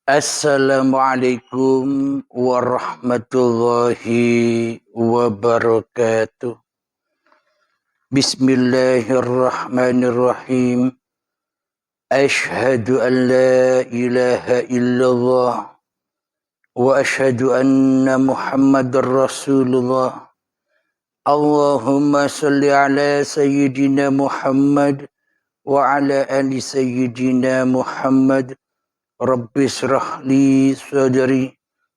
Assalamualaikum warahmatullahi wabarakatuh. Bismillahirrahmanirrahim. Ashhadu an la ilaha illallah wa ashhadu anna Muhammadar Rasulullah. Allahumma salli ala sayyidina Muhammad wa ala ali sayyidina Muhammad. Rabbi syrah li sadri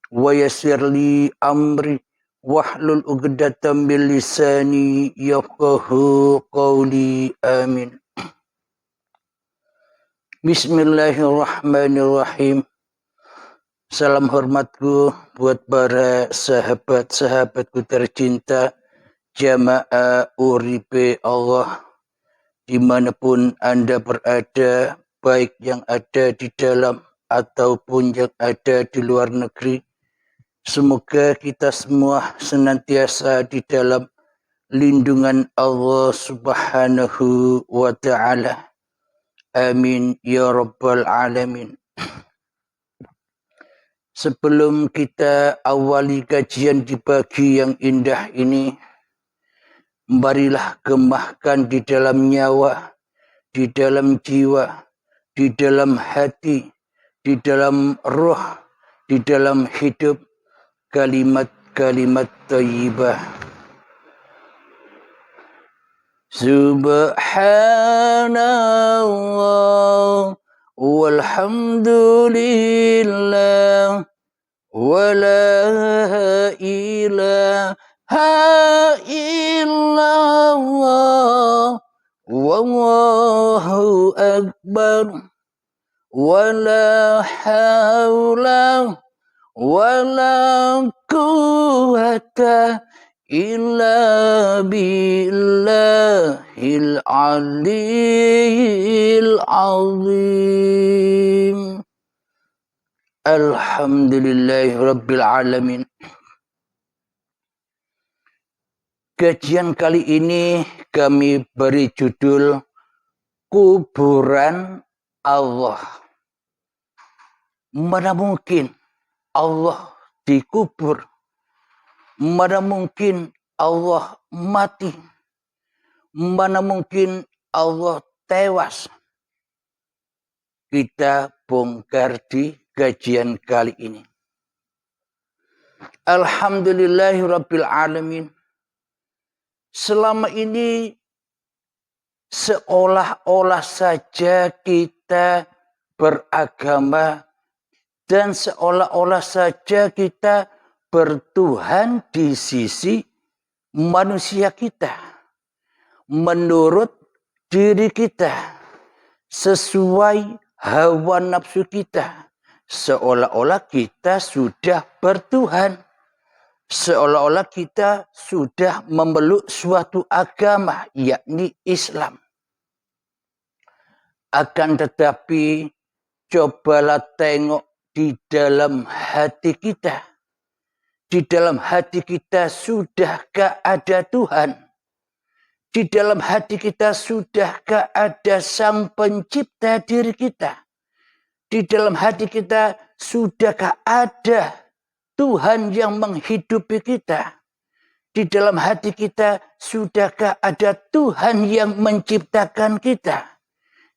wa yassir li amri wahlul 'uqdatam min lisani yafqahu qawli. Amin. Bismillahirrahmanirrahim. Salam hormatku buat para sahabat-sahabatku tercinta, jamaah uripe Allah dimanapun Anda berada, baik yang ada di dalam ataupun yang ada di luar negeri. Semoga kita semua senantiasa di dalam lindungan Allah Subhanahu wa ta'ala. Amin ya rabbal alamin. Sebelum kita awali kajian di pagi yang indah ini, marilah gemahkan di dalam nyawa, di dalam jiwa, di dalam hati, di dalam roh, di dalam hidup kalimat-kalimat thayyibah. Subhanallah walhamdulillah wa la ilaha illallah wallahu akbar. Wala hawla wala quwwata illa billahil aliyyil azim. Alhamdulillahi rabbil alamin. Kajian kali ini kami beri judul Kuburan Allah. Mana mungkin Allah dikubur? Mana mungkin Allah mati? Mana mungkin Allah tewas? Kita bongkar di kajian kali ini. Alhamdulillahirabbil alamin. Selama ini seolah-olah saja kita beragama dan seolah-olah saja kita bertuhan di sisi manusia kita, menurut diri kita, sesuai hawa nafsu kita, seolah-olah kita sudah bertuhan, seolah-olah kita sudah memeluk suatu agama, yakni Islam. Akan tetapi cobalah tengok di dalam hati kita. Di dalam hati kita sudahkah ada Tuhan? Di dalam hati kita sudahkah ada Sang Pencipta diri kita? Di dalam hati kita sudahkah ada Tuhan yang menghidupi kita? Di dalam hati kita sudahkah ada Tuhan yang menciptakan kita?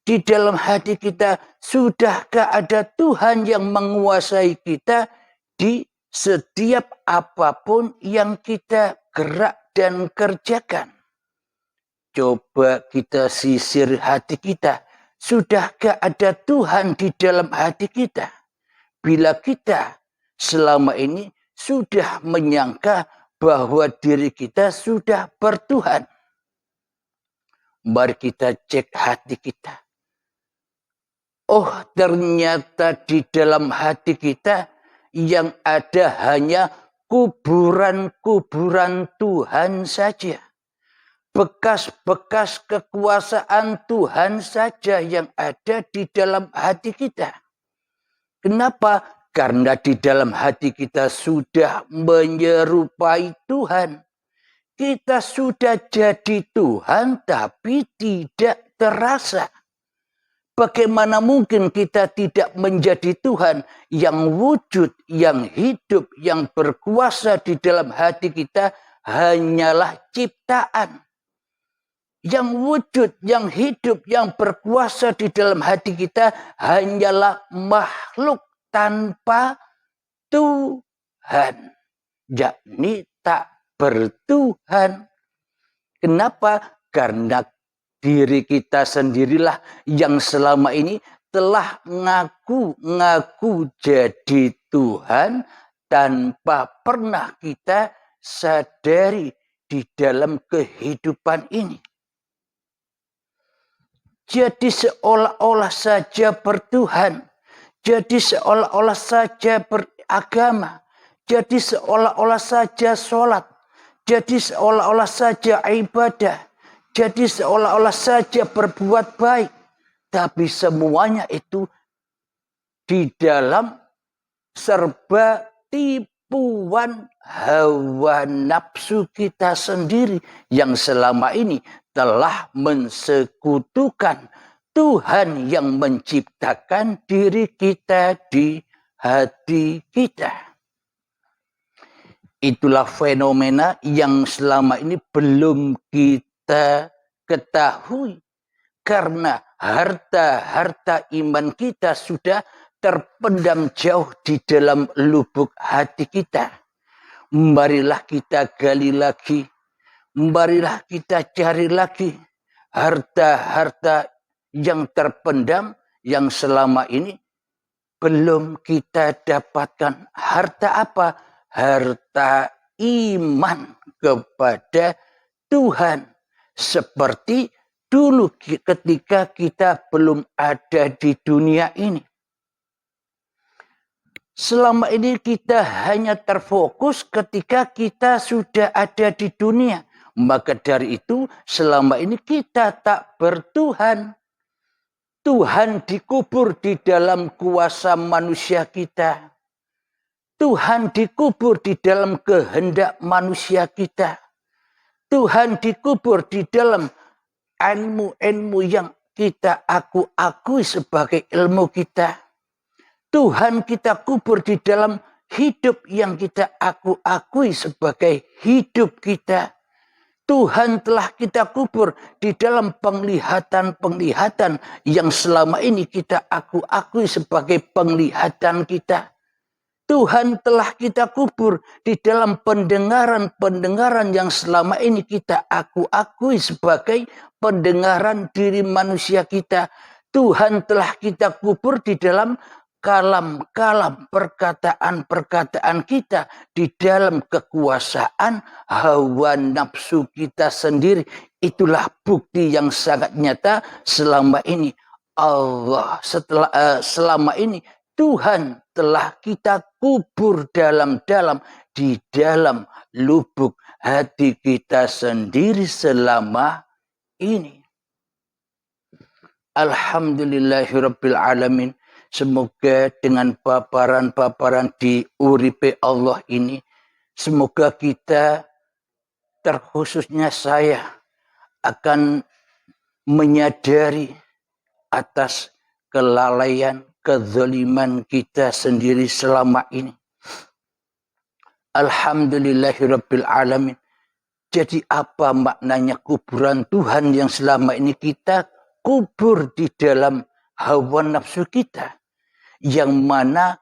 Di dalam hati kita sudahkah ada Tuhan yang menguasai kita di setiap apapun yang kita gerak dan kerjakan? Coba kita sisir hati kita. Sudahkah ada Tuhan di dalam hati kita? Bila kita selama ini sudah menyangka bahwa diri kita sudah bertuhan, mari kita cek hati kita. Oh, ternyata di dalam hati kita yang ada hanya kuburan-kuburan Tuhan saja. Bekas-bekas kekuasaan Tuhan saja yang ada di dalam hati kita. Kenapa? Karena di dalam hati kita sudah menyerupai Tuhan. Kita sudah jadi Tuhan tapi tidak terasa. Bagaimana mungkin kita tidak menjadi Tuhan yang wujud, yang hidup, yang berkuasa di dalam hati kita hanyalah ciptaan. Yang wujud, yang hidup, yang berkuasa di dalam hati kita hanyalah makhluk tanpa Tuhan. Yakni tak bertuhan. Kenapa? Karena diri kita sendirilah yang selama ini telah ngaku jadi Tuhan tanpa pernah kita sadari di dalam kehidupan ini. Jadi seolah-olah saja bertuhan, jadi seolah-olah saja beragama, jadi seolah-olah saja sholat, jadi seolah-olah saja ibadah, jadi seolah-olah saja berbuat baik. Tapi semuanya itu di dalam serba tipuan hawa nafsu kita sendiri yang selama ini telah mensekutukan Tuhan yang menciptakan diri kita di hati kita. Itulah fenomena yang selama ini belum kita ketahui. Karena harta-harta iman kita sudah terpendam jauh di dalam lubuk hati kita. Marilah kita gali lagi. Marilah kita cari lagi harta-harta yang terpendam yang selama ini belum kita dapatkan. Harta apa? Harta iman kepada Tuhan. Seperti dulu ketika kita belum ada di dunia ini. Selama ini kita hanya terfokus ketika kita sudah ada di dunia. Maka dari itu selama ini kita tak bertuhan. Tuhan dikubur di dalam kuasa manusia kita. Tuhan dikubur di dalam kehendak manusia kita. Tuhan dikubur di dalam ilmu-ilmu yang kita akui sebagai ilmu kita. Tuhan kita kubur di dalam hidup yang kita akui sebagai hidup kita. Tuhan telah kita kubur di dalam penglihatan-penglihatan yang selama ini kita akui sebagai penglihatan kita. Tuhan telah kita kubur di dalam pendengaran-pendengaran yang selama ini kita akui sebagai pendengaran diri manusia kita. Tuhan telah kita kubur di dalam kalam-kalam perkataan-perkataan kita di dalam kekuasaan hawa nafsu kita sendiri. Itulah bukti yang sangat nyata selama ini selama ini Tuhan telah kita kubur dalam-dalam di dalam lubuk hati kita sendiri selama ini. Alhamdulillahirabbil alamin. Semoga dengan paparan-paparan di uripe Allah ini, semoga kita, terkhususnya saya, akan menyadari atas kelalaian, kezaliman kita sendiri selama ini. Alhamdulillahirabbil alamin. Jadi apa maknanya kuburan Tuhan yang selama ini kita kubur di dalam hawa nafsu kita, yang mana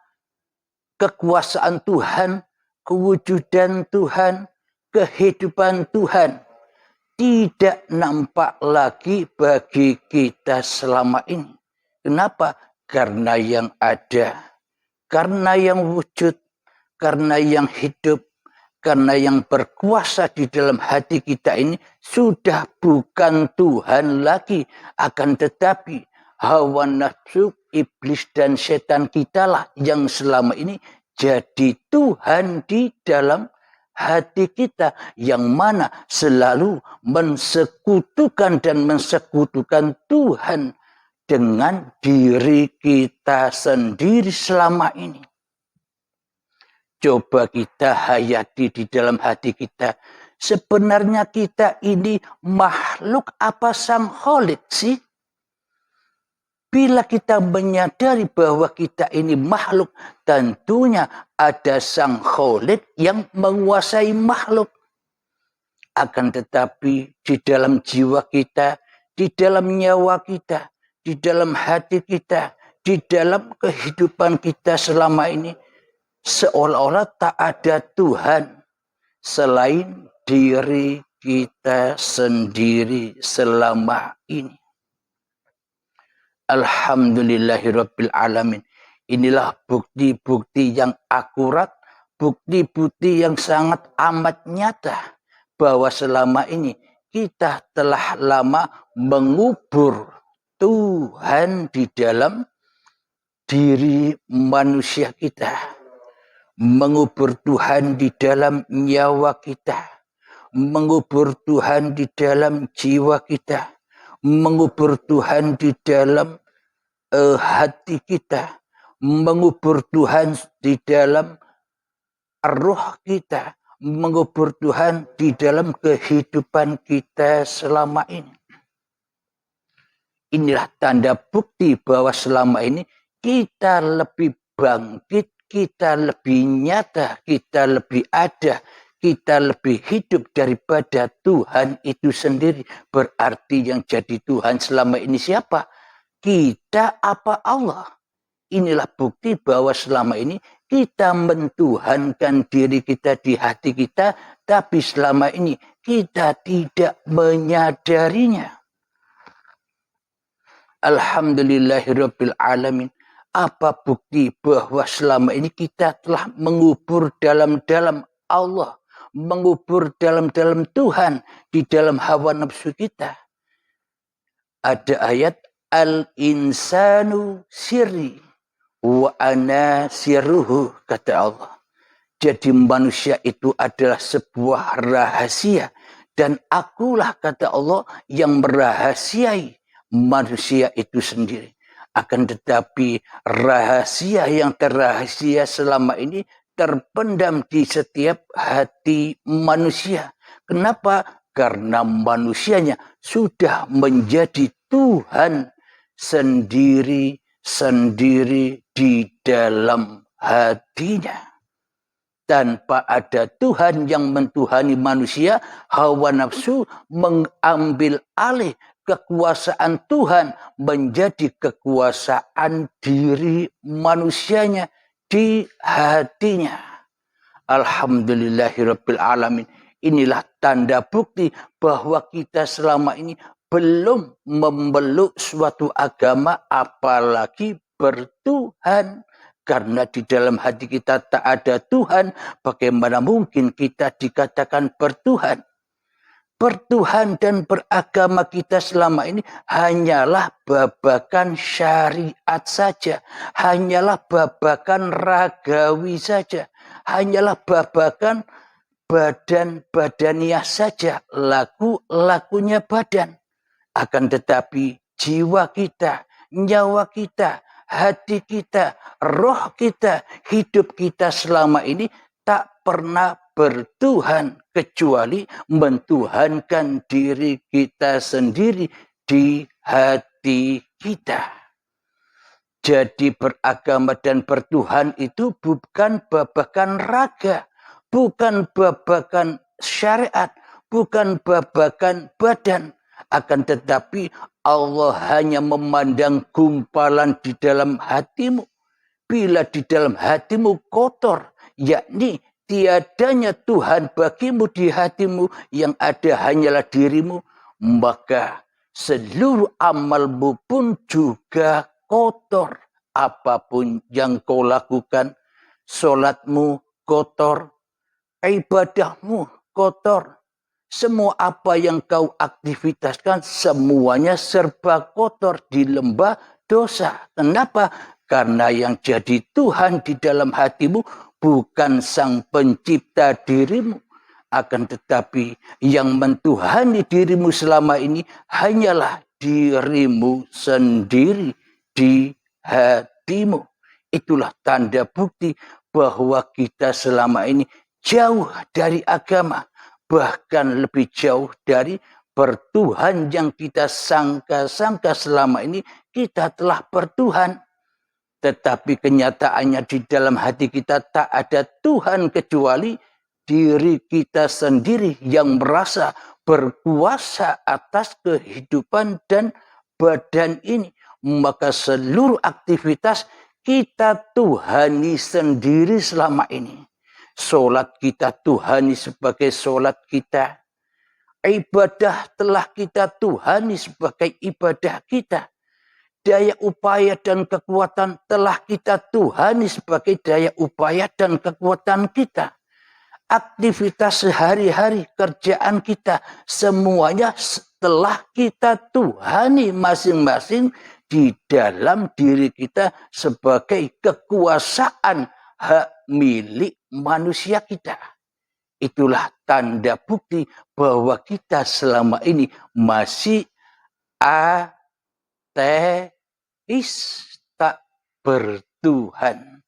kekuasaan Tuhan, kewujudan Tuhan, kehidupan Tuhan tidak nampak lagi bagi kita selama ini. Kenapa? Karena yang ada, karena yang wujud, karena yang hidup, karena yang berkuasa di dalam hati kita ini sudah bukan Tuhan lagi, akan tetapi hawa nafsu, iblis dan setan kita lah yang selama ini jadi Tuhan di dalam hati kita, yang mana selalu mensekutukan Tuhan dengan diri kita sendiri selama ini. Coba kita hayati di dalam hati kita. Sebenarnya kita ini makhluk apa sang Kholik sih? Bila kita menyadari bahwa kita ini makhluk, tentunya ada sang Khalik yang menguasai makhluk. Akan tetapi di dalam jiwa kita, di dalam nyawa kita, di dalam hati kita, di dalam kehidupan kita selama ini, seolah-olah tak ada Tuhan selain diri kita sendiri selama ini. Alhamdulillahirabbil alamin. Inilah bukti-bukti yang akurat, bukti-bukti yang sangat amat nyata bahwa selama ini kita telah lama mengubur Tuhan di dalam diri manusia kita, mengubur Tuhan di dalam nyawa kita, mengubur Tuhan di dalam jiwa kita, mengubur Tuhan di dalam hati kita, mengubur Tuhan di dalam roh kita, mengubur Tuhan di dalam kehidupan kita selama ini. Inilah tanda bukti bahwa selama ini kita lebih bangkit, kita lebih nyata, kita lebih ada, kita lebih hidup daripada Tuhan itu sendiri. Berarti yang jadi Tuhan selama ini siapa? Kita apa Allah? Inilah bukti bahwa selama ini kita mentuhankan diri kita di hati kita, tapi selama ini kita tidak menyadarinya. Alhamdulillahirabbil alamin. Apa bukti bahwa selama ini kita telah mengubur dalam-dalam Allah, mengubur dalam-dalam Tuhan di dalam hawa nafsu kita? Ada ayat al-insanu sirri wa ana sirruhu, kata Allah. Jadi manusia itu adalah sebuah rahasia dan akulah, kata Allah, yang merahasiai manusia itu sendiri. Akan tetapi rahasia yang terrahasia selama ini terpendam di setiap hati manusia. Kenapa? Karena manusianya sudah menjadi Tuhan sendiri di dalam hatinya. Tanpa ada Tuhan yang mentuhani manusia, hawa nafsu mengambil alih kekuasaan Tuhan menjadi kekuasaan diri manusianya di hatinya. Alhamdulillahirabbil alamin. Inilah tanda bukti bahwa kita selama ini belum memeluk suatu agama, apalagi bertuhan. Karena di dalam hati kita tak ada Tuhan, bagaimana mungkin kita dikatakan bertuhan? Bertuhan dan beragama kita selama ini hanyalah babakan syariat saja, hanyalah babakan ragawi saja, hanyalah babakan badan-badaniah saja, laku-lakunya badan. Akan tetapi jiwa kita, nyawa kita, hati kita, roh kita, hidup kita selama ini tak pernah bertuhan kecuali mentuhankan diri kita sendiri di hati kita. Jadi beragama dan bertuhan itu bukan babakan raga, bukan babakan syariat, bukan babakan badan. Akan tetapi Allah hanya memandang gumpalan di dalam hatimu. Bila di dalam hatimu kotor, yakni tiadanya Tuhan bagimu di hatimu, yang ada hanyalah dirimu, maka seluruh amalmu pun juga kotor. Apapun yang kau lakukan, sholatmu kotor, ibadahmu kotor, semua apa yang kau aktivitaskan semuanya serba kotor di lembah dosa. Kenapa? Karena yang jadi Tuhan di dalam hatimu bukan sang pencipta dirimu. Akan tetapi yang mentuhani dirimu selama ini hanyalah dirimu sendiri di hatimu. Itulah tanda bukti bahwa kita selama ini jauh dari agama. Bahkan lebih jauh dari bertuhan yang kita sangka-sangka selama ini kita telah bertuhan. Tetapi kenyataannya di dalam hati kita tak ada Tuhan kecuali diri kita sendiri yang merasa berkuasa atas kehidupan dan badan ini. Maka seluruh aktivitas kita tuhani sendiri selama ini. Solat kita tuhani sebagai solat kita. Ibadah telah kita tuhani sebagai ibadah kita. Daya upaya dan kekuatan telah kita tuhani sebagai daya upaya dan kekuatan kita. Aktivitas sehari-hari, kerjaan kita, semuanya telah kita tuhani masing-masing di dalam diri kita sebagai kekuasaan hak milik manusia kita. Itulah tanda bukti bahwa kita selama ini masih tak bertuhan.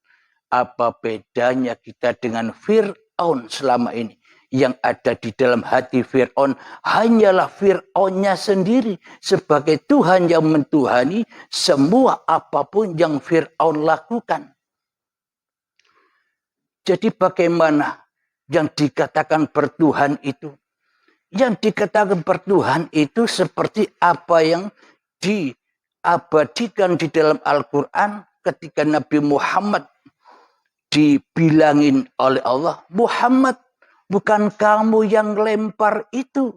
Apa bedanya kita dengan Fir'aun selama ini? Yang ada di dalam hati Fir'aun hanyalah Fir'aunnya sendiri sebagai Tuhan yang mentuhani semua apapun yang Fir'aun lakukan. Jadi bagaimana yang dikatakan bertuhan itu? Yang dikatakan bertuhan itu seperti apa yang diabadikan di dalam Al-Quran ketika Nabi Muhammad dibilangin oleh Allah, Muhammad, bukan kamu yang lempar itu.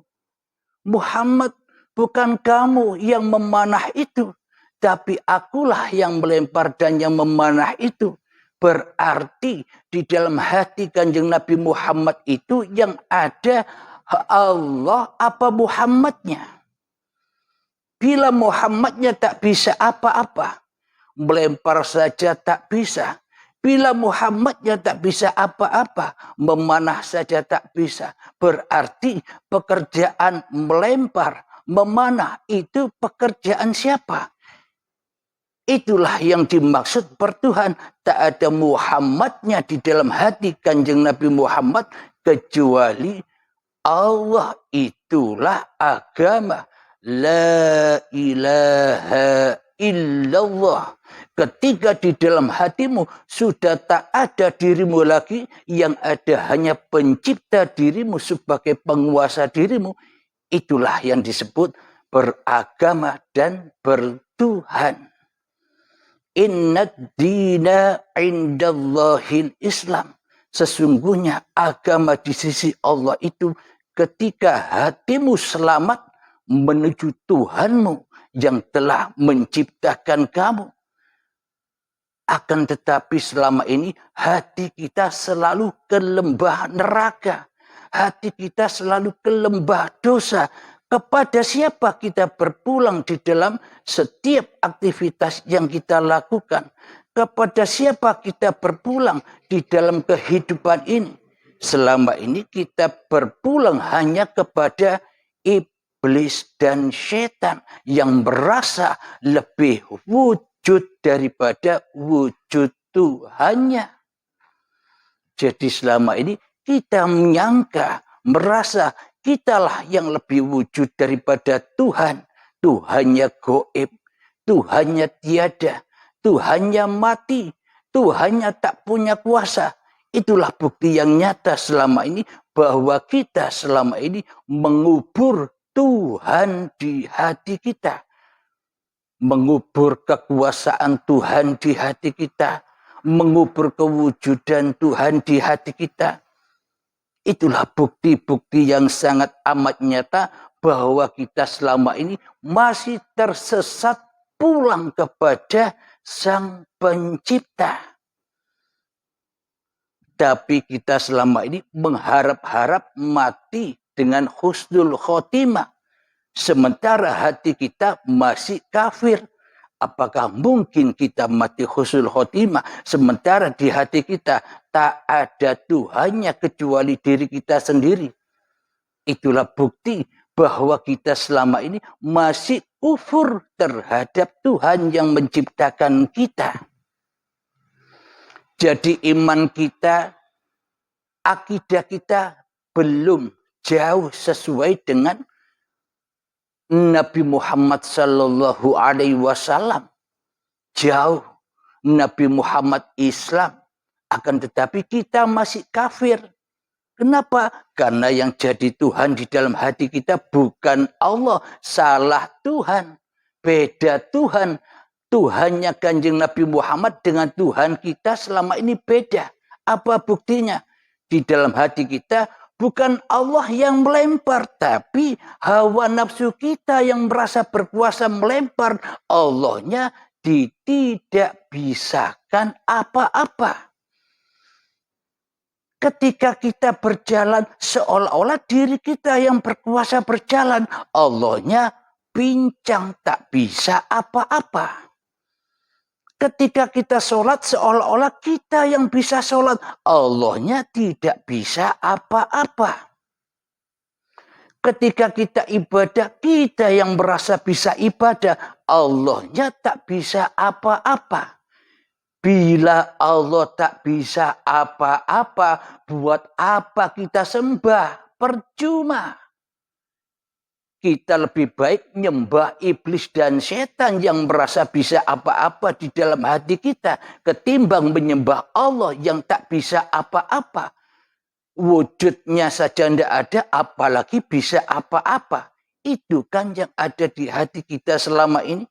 Muhammad, bukan kamu yang memanah itu. Tapi akulah yang melempar dan yang memanah itu. Berarti di dalam hati Kanjeng Nabi Muhammad itu yang ada Allah apa Muhammadnya. Bila Muhammadnya tak bisa apa-apa, melempar saja tak bisa. Bila Muhammadnya tak bisa apa-apa, memanah saja tak bisa. Berarti pekerjaan melempar, memanah itu pekerjaan siapa? Itulah yang dimaksud bertuhan. Tak ada Muhammadnya di dalam hati Kanjeng Nabi Muhammad kecuali Allah. Itulah agama. La ilaha illallah. Ketika di dalam hatimu sudah tak ada dirimu lagi, yang ada hanya pencipta dirimu sebagai penguasa dirimu, itulah yang disebut beragama dan bertuhan. Innad dina indallahil Islam. Sesungguhnya agama di sisi Allah itu ketika hatimu selamat menuju Tuhanmu yang telah menciptakan kamu. Akan tetapi selama ini hati kita selalu ke lembah neraka. Hati kita selalu ke lembah dosa. Kepada siapa kita berpulang di dalam setiap aktivitas yang kita lakukan? Kepada siapa kita berpulang di dalam kehidupan ini? Selama ini kita berpulang hanya kepada iblis dan setan yang merasa lebih wujud daripada wujud Tuhannya. Jadi selama ini kita menyangka, merasa kitalah yang lebih wujud daripada Tuhan. Tuhannya goib, Tuhannya tiada, Tuhannya mati, Tuhannya tak punya kuasa. Itulah bukti yang nyata selama ini bahwa kita selama ini mengubur Tuhan di hati kita. Mengubur kekuasaan Tuhan di hati kita. Mengubur kewujudan Tuhan di hati kita. Itulah bukti-bukti yang sangat amat nyata bahwa kita selama ini masih tersesat pulang kepada Sang Pencipta. Tapi kita selama ini mengharap-harap mati dengan husnul khotimah. Sementara hati kita masih kafir. Apakah mungkin kita mati husnul khotimah sementara di hati kita tak ada Tuhannya kecuali diri kita sendiri? Itulah bukti bahwa kita selama ini masih kufur terhadap Tuhan yang menciptakan kita. Jadi iman kita, akidah kita belum jauh sesuai dengan Nabi Muhammad Sallallahu Alaihi Wasallam jauh, Nabi Muhammad Islam, akan tetapi kita masih kafir. Kenapa? Karena yang jadi Tuhan di dalam hati kita bukan Allah, salah Tuhan, beda Tuhan. Tuhannya Kanjeng Nabi Muhammad dengan Tuhan kita selama ini beda. Apa buktinya? Di dalam hati kita bukan Allah yang melempar, tapi hawa nafsu kita yang merasa berkuasa melempar. Allahnya tidak bisakan apa-apa. Ketika kita berjalan, seolah-olah diri kita yang berkuasa berjalan. Allahnya pincang, tak bisa apa-apa. Ketika kita sholat, seolah-olah kita yang bisa sholat. Allahnya tidak bisa apa-apa. Ketika kita ibadah, kita yang merasa bisa ibadah. Allahnya tak bisa apa-apa. Bila Allah tak bisa apa-apa, buat apa kita sembah? Percuma. Kita lebih baik nyembah iblis dan setan yang merasa bisa apa-apa di dalam hati kita, ketimbang menyembah Allah yang tak bisa apa-apa. Wujudnya saja tidak ada, apalagi bisa apa-apa. Itu kan yang ada di hati kita selama ini.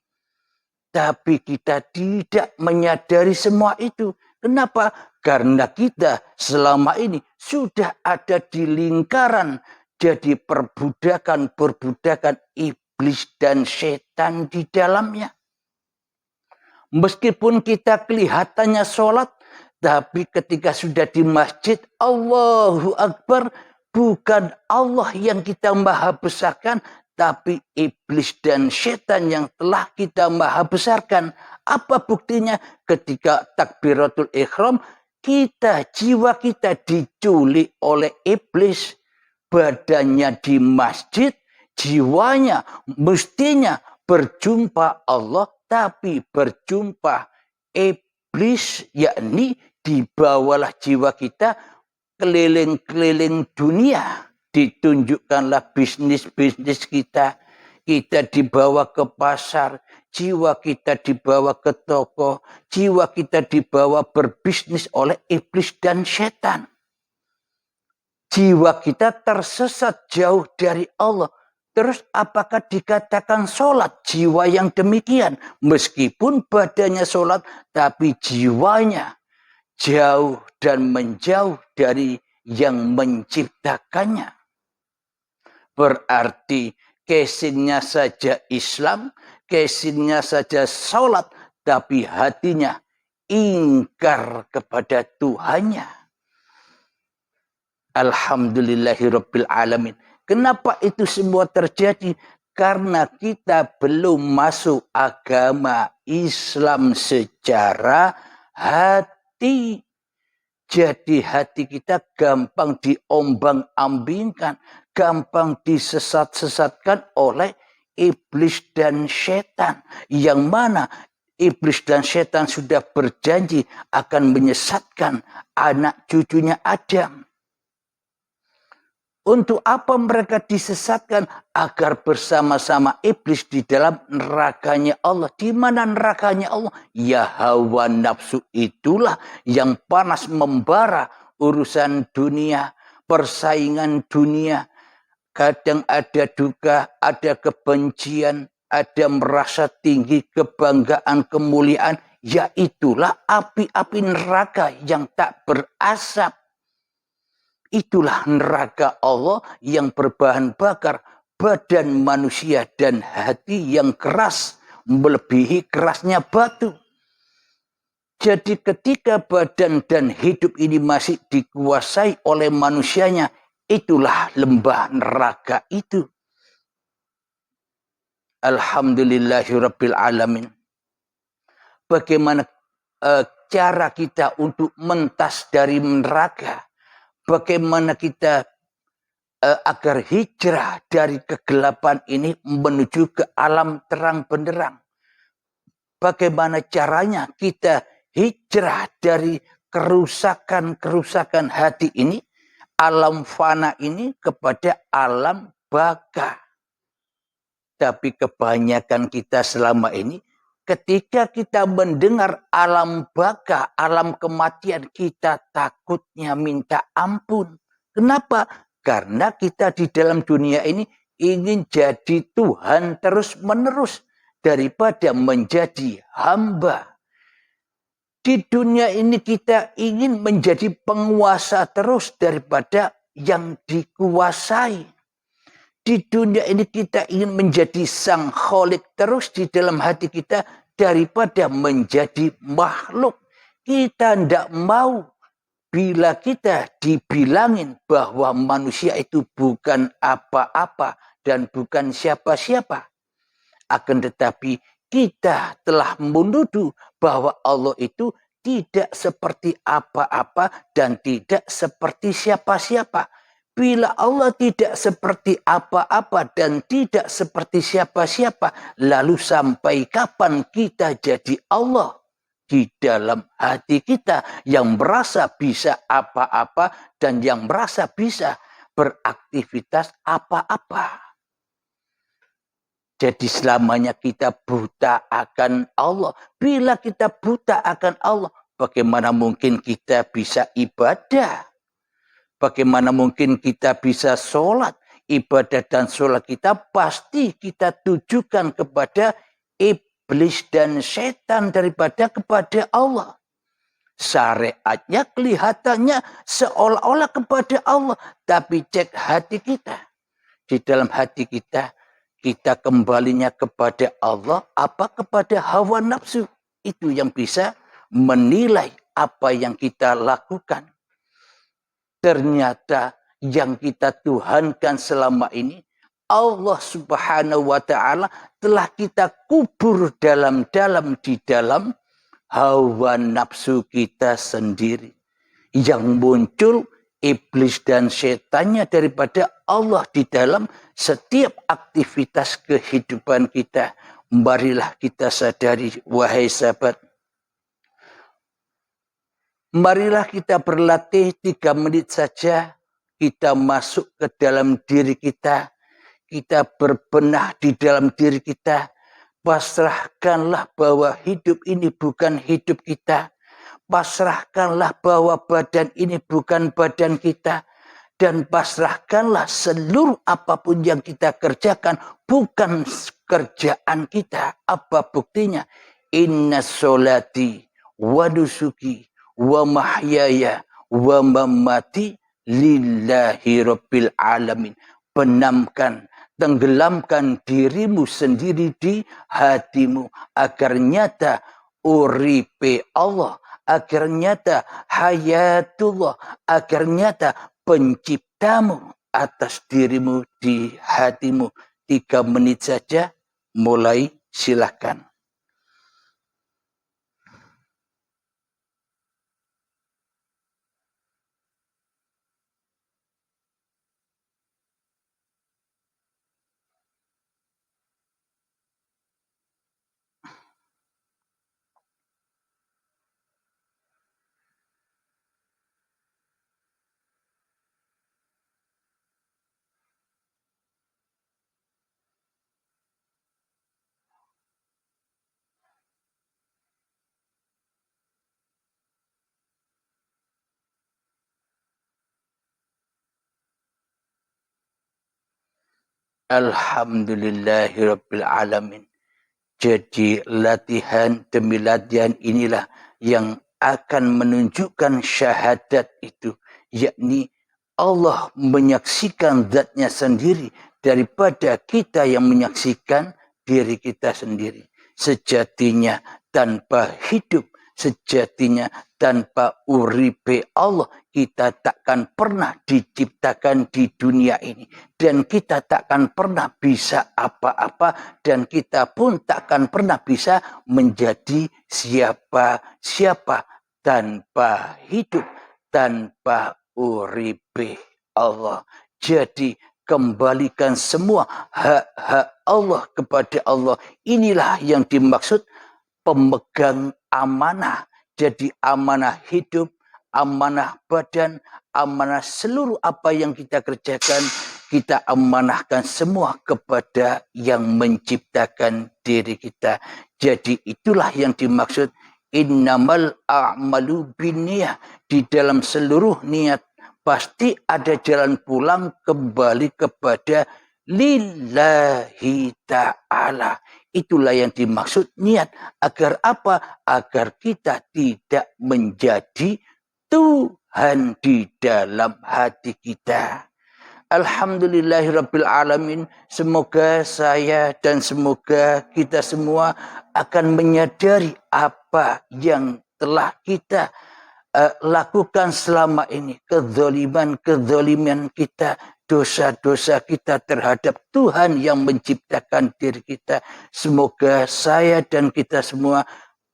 Tapi kita tidak menyadari semua itu. Kenapa? Karena kita selama ini sudah ada di lingkaran, jadi perbudakan iblis dan setan di dalamnya. Meskipun kita kelihatannya sholat, tapi ketika sudah di masjid, Allahu Akbar, bukan Allah yang kita maha besarkan, tapi iblis dan setan yang telah kita maha besarkan. Apa buktinya? Ketika takbiratul ihram, jiwa kita diculik oleh iblis. Badannya di masjid, jiwanya mestinya berjumpa Allah, tapi berjumpa iblis, yakni dibawalah jiwa kita keliling-keliling dunia. Ditunjukkanlah bisnis-bisnis kita. Kita dibawa ke pasar, jiwa kita dibawa ke toko, jiwa kita dibawa berbisnis oleh iblis dan setan. Jiwa kita tersesat jauh dari Allah. Terus apakah dikatakan sholat jiwa yang demikian? Meskipun badannya sholat, tapi jiwanya jauh dan menjauh dari yang menciptakannya. Berarti casingnya saja Islam, casingnya saja sholat, tapi hatinya ingkar kepada Tuhannya. Alhamdulillahirabbil alamin. Kenapa itu semua terjadi? Karena kita belum masuk agama Islam secara hati. Jadi hati kita gampang diombang-ambingkan, gampang disesat-sesatkan oleh iblis dan setan. Yang mana iblis dan setan sudah berjanji akan menyesatkan anak cucunya Adam. Untuk apa mereka disesatkan? Agar bersama-sama iblis di dalam nerakanya Allah. Di mana nerakanya Allah? Ya hawa nafsu itulah yang panas membara urusan dunia, persaingan dunia. Kadang ada duka, ada kebencian, ada merasa tinggi, kebanggaan, kemuliaan. Ya itulah api-api neraka yang tak berasap. Itulah neraka Allah yang berbahan bakar badan manusia dan hati yang keras melebihi kerasnya batu. Jadi ketika badan dan hidup ini masih dikuasai oleh manusianya, itulah lembah neraka itu. Alhamdulillahirabbil alamin. Bagaimana cara kita untuk mentas dari neraka? Bagaimana kita agar hijrah dari kegelapan ini menuju ke alam terang benderang? Bagaimana caranya kita hijrah dari kerusakan-kerusakan hati ini, alam fana ini kepada alam baka? Tapi kebanyakan kita selama ini, ketika kita mendengar alam baka, alam kematian, kita takutnya minta ampun. Kenapa? Karena kita di dalam dunia ini ingin jadi Tuhan terus-menerus daripada menjadi hamba. Di dunia ini kita ingin menjadi penguasa terus daripada yang dikuasai. Di dunia ini kita ingin menjadi sang kholik terus di dalam hati kita daripada menjadi makhluk. Kita tidak mau bila kita dibilangin bahwa manusia itu bukan apa-apa dan bukan siapa-siapa. Akan tetapi kita telah menuduh bahwa Allah itu tidak seperti apa-apa dan tidak seperti siapa-siapa. Bila Allah tidak seperti apa-apa dan tidak seperti siapa-siapa, lalu sampai kapan kita jadi Allah di dalam hati kita yang merasa bisa apa-apa dan yang merasa bisa beraktivitas apa-apa. Jadi selamanya kita buta akan Allah. Bila kita buta akan Allah, bagaimana mungkin kita bisa ibadah? Bagaimana mungkin kita bisa sholat? Ibadah dan sholat kita pasti kita tujukan kepada iblis dan setan daripada kepada Allah. Syariatnya kelihatannya seolah-olah kepada Allah. Tapi cek hati kita. Di dalam hati kita, kita kembalinya kepada Allah apa kepada hawa nafsu. Itu yang bisa menilai apa yang kita lakukan. Ternyata yang kita tuhankan selama ini Allah Subhanahu wa taala telah kita kubur dalam-dalam di dalam hawa nafsu kita sendiri. Yang muncul iblis dan setannya daripada Allah di dalam setiap aktivitas kehidupan kita. Marilah kita sadari, wahai sahabat. Marilah kita berlatih 3 menit saja. Kita masuk ke dalam diri kita. Kita berbenah di dalam diri kita. Pasrahkanlah bahwa hidup ini bukan hidup kita. Pasrahkanlah bahwa badan ini bukan badan kita. Dan pasrahkanlah seluruh apapun yang kita kerjakan bukan kerjaan kita. Apa buktinya? Inna sholati wa nusuki wa mahyaya wa mamati lillahi rabbil alamin. Benamkan, tenggelamkan dirimu sendiri di hatimu agar nyata uripe Allah, agar nyata hayatullah, agar nyata penciptamu atas dirimu di hatimu. 3 menit saja, mulai, silakan. Alhamdulillahirabbil alamin. Jadi latihan demi latihan inilah yang akan menunjukkan syahadat itu, yakni Allah menyaksikan zatnya sendiri daripada kita yang menyaksikan diri kita sendiri. Sejatinya tanpa hidup, sejatinya tanpa uripe Allah, kita takkan pernah diciptakan di dunia ini. Dan kita takkan pernah bisa apa-apa. Dan kita pun takkan pernah bisa menjadi siapa-siapa tanpa hidup, tanpa uripe Allah. Jadi kembalikan semua hak-hak Allah kepada Allah. Inilah yang dimaksud pemegang amanah. Jadi amanah hidup, amanah badan, amanah seluruh apa yang kita kerjakan. kita amanahkan semua kepada yang menciptakan diri kita. Jadi itulah yang dimaksud innamal a'malu binniyah. Di dalam seluruh niat pasti ada jalan pulang kembali kepada lillahi ta'ala. Itulah yang dimaksud niat. Agar apa? Agar kita tidak menjadi Tuhan di dalam hati kita. Alhamdulillahirrabbilalamin. Semoga saya dan semoga kita semua akan menyadari apa yang telah kita lakukan selama ini. Kezaliman kita, dosa-dosa kita terhadap Tuhan yang menciptakan diri kita. Semoga saya dan kita semua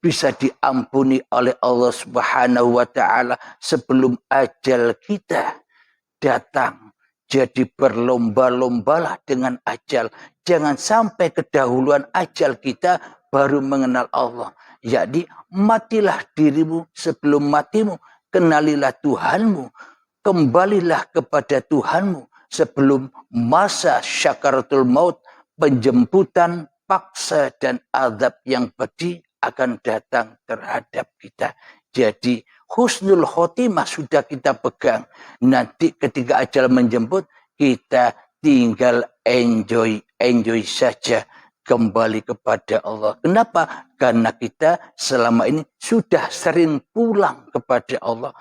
bisa diampuni oleh Allah Subhanahu wa taala sebelum ajal kita datang. Jadi berlomba-lombalah dengan ajal. Jangan sampai kedahuluan ajal kita baru mengenal Allah. Jadi matilah dirimu sebelum matimu. Kenalilah Tuhanmu. Kembalilah kepada Tuhanmu sebelum masa syakaratul maut, penjemputan, paksa dan azab yang pedih akan datang terhadap kita. Jadi husnul khotimah sudah kita pegang. Nanti ketika ajal menjemput, kita tinggal enjoy saja. Kembali kepada Allah. Kenapa? Karena kita selama ini sudah sering pulang kepada Allah.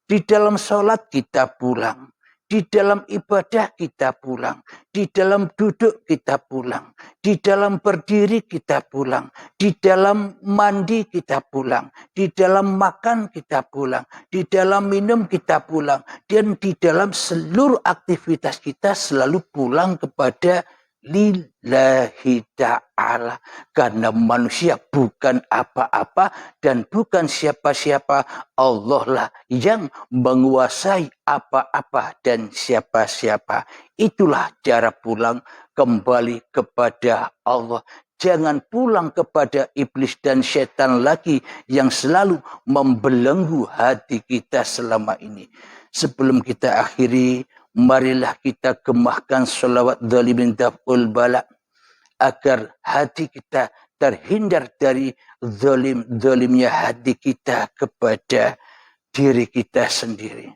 Di dalam sholat kita pulang. Di dalam ibadah kita pulang. Di dalam duduk kita pulang. Di dalam berdiri kita pulang. Di dalam mandi kita pulang. Di dalam makan kita pulang. Di dalam minum kita pulang. Dan di dalam seluruh aktivitas kita selalu pulang kepada lillahi ta'ala. Karena manusia bukan apa-apa dan bukan siapa-siapa. Allah lah yang menguasai apa-apa dan siapa-siapa. Itulah cara pulang kembali kepada Allah. Jangan pulang kepada iblis dan setan lagi yang selalu membelenggu hati kita selama ini. Sebelum kita akhiri, marilah kita gemahkan sholawat zalimin daf'ul bala agar hati kita terhindar dari zalimnya hati kita kepada diri kita sendiri.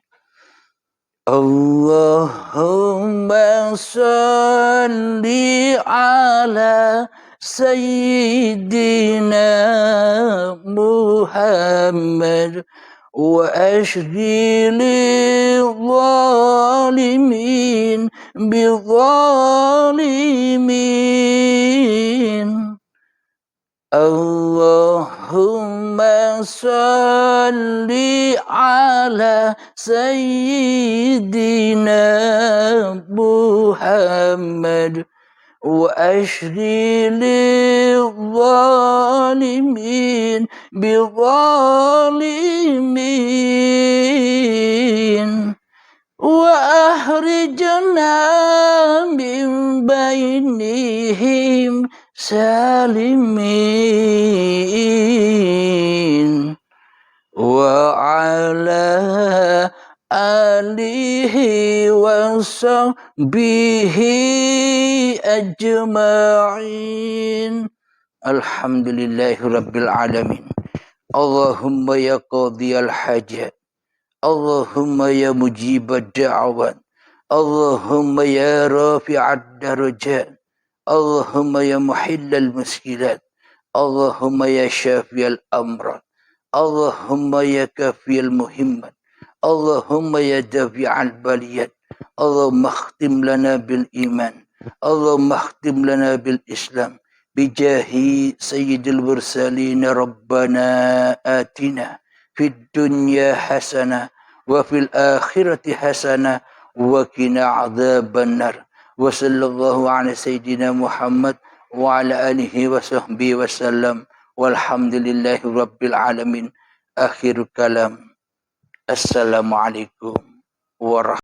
Allahumma salli ala Sayyidina Muhammad wa ashghili zalimin bizalimin. Allahumma salli ala Sayyidina Muhammad wa ashghili zalimin bizalimin wa ahrijna min bainihim salimin wa ala alihi wa sahbihi ajma'in. Alhamdulillahi rabbil alamin. Allahumma ya qadiyal hajat, Allahumma ya mujibad da'awat, Allahumma ya rafi'ad darajat, Allahumma ya muhillal muskilat, Allahumma ya syafiyal amrat, Allahumma ya kafiyal muhimmat, Allahumma ya dafi'al baliyat, Allahumma akhtim lana bil iman, Allahumma akhtim lana bil islam, bijahi sayyidil mursalin rabbana atina fid dunya hasanah wa fil akhirati hasanah wa qina adzaban nar. Wa sallallahu ala sayyidina Muhammad wa ala alihi wa sahbihi wasallam walhamdulillahi rabbil alamin. Akhir kalam. Assalamualaikum warahmatullahi wabarakatuh.